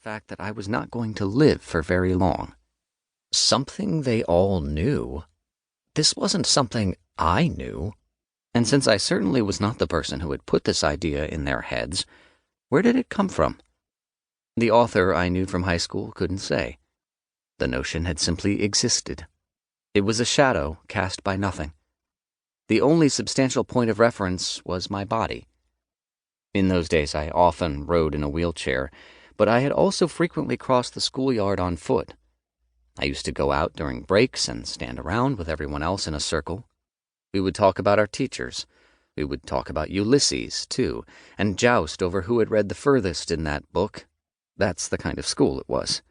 fact that I was not going to live for very long. Something they all knew. This wasn't something I knew. And since I certainly was not the person who had put this idea in their heads, where did it come from? The author I knew from high school couldn't say. The notion had simply existed. It was a shadow cast by nothing. The only substantial point of reference was my body. In those days, I often rode in a wheelchair, but I had also frequently crossed the schoolyard on foot. I used to go out during breaks and stand around with everyone else in a circle. We would talk about our teachers. We would talk about Ulysses, too, and joust over who had read the furthest in that book. That's the kind of school it was.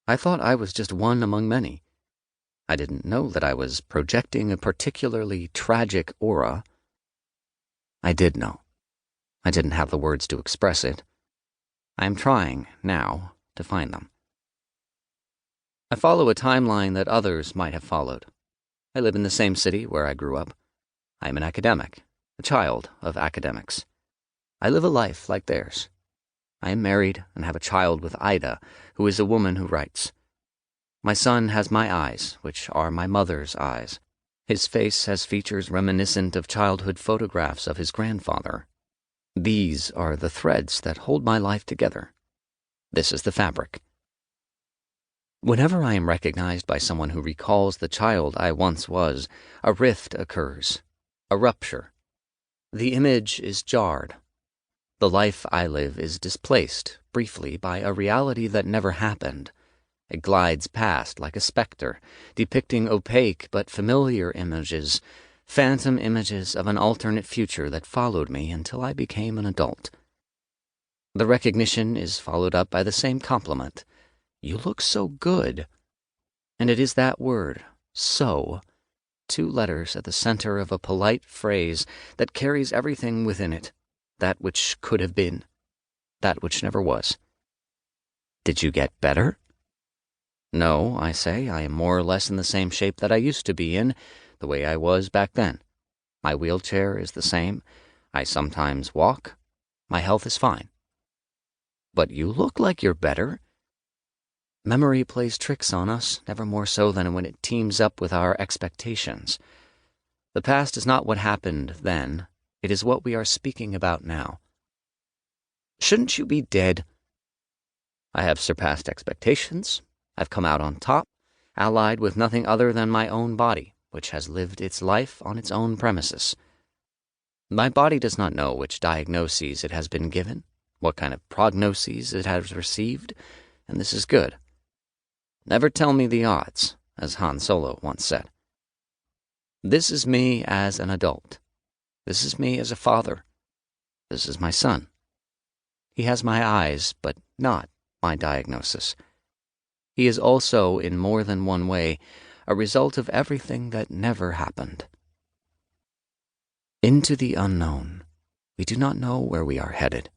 I thought I was just one among many. I didn't know that I was projecting a particularly tragic aura. I did know. I didn't have the words to express it. I am trying, now, to find them. I follow a timeline that others might have followed. I live in the same city where I grew up. I am an academic, a child of academics. I live a life like theirs. I am married and have a child with Ida, who is a woman who writes. My son has my eyes, which are my mother's eyes. His face has features reminiscent of childhood photographs of his grandfather. These are the threads that hold my life together. This is the fabric. Whenever I am recognized by someone who recalls the child I once was, a rift occurs, a rupture. The image is jarred. The life I live is displaced, briefly, by a reality that never happened. It glides past like a specter, depicting opaque but familiar images, phantom images of an alternate future that followed me until I became an adult. The recognition is followed up by the same compliment. You look so good. And it is that word, so, 2 letters at the center of a polite phrase that carries everything within it, that which could have been, that which never was. Did you get better? No, I say, I am more or less in the same shape that I used to be in, the way I was back then. My wheelchair is the same. I sometimes walk. My health is fine. But you look like you're better. Memory plays tricks on us, never more so than when it teams up with our expectations. The past is not what happened then. It is what we are speaking about now. Shouldn't you be dead? I have surpassed expectations. I've come out on top, allied with nothing other than my own body, which has lived its life on its own premises. My body does not know which diagnoses it has been given, what kind of prognoses it has received, and this is good. Never tell me the odds, as Han Solo once said. This is me as an adult. This is me as a father. This is my son. He has my eyes, but not my diagnosis. He is also, in more than one way, a result of everything that never happened. Into the unknown. We do not know where we are headed.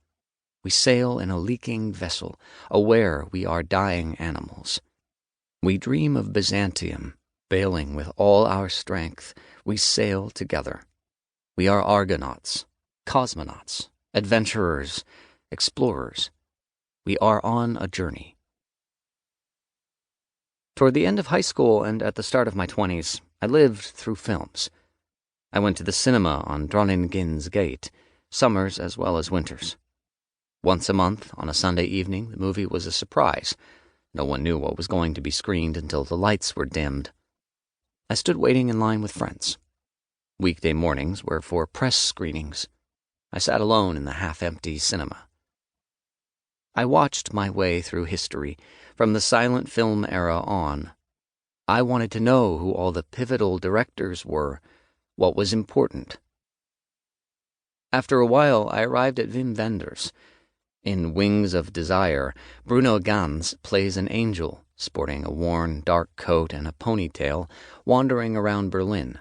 We sail in a leaking vessel, aware we are dying animals. We dream of Byzantium, bailing with all our strength. We sail together. We are Argonauts, cosmonauts, adventurers, explorers. We are on a journey. Toward the end of high school and at the start of my 20s, I lived through films. I went to the cinema on Drottningin's Gate, summers as well as winters. Once a month, on a Sunday evening, the movie was a surprise. No one knew what was going to be screened until the lights were dimmed. I stood waiting in line with friends. Weekday mornings were for press screenings. I sat alone in the half-empty cinema. I watched my way through history, from the silent film era on. I wanted to know who all the pivotal directors were, what was important. After a while, I arrived at Wim Wenders. In Wings of Desire, Bruno Ganz plays an angel, sporting a worn, dark coat and a ponytail, wandering around Berlin.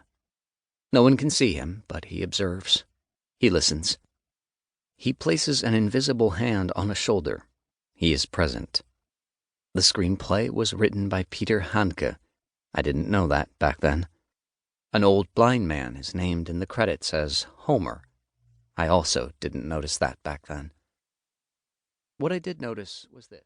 No one can see him, but he observes. He listens. He places an invisible hand on a shoulder. He is present. The screenplay was written by Peter Handke. I didn't know that back then. An old blind man is named in the credits as Homer. I also didn't notice that back then. What I did notice was this.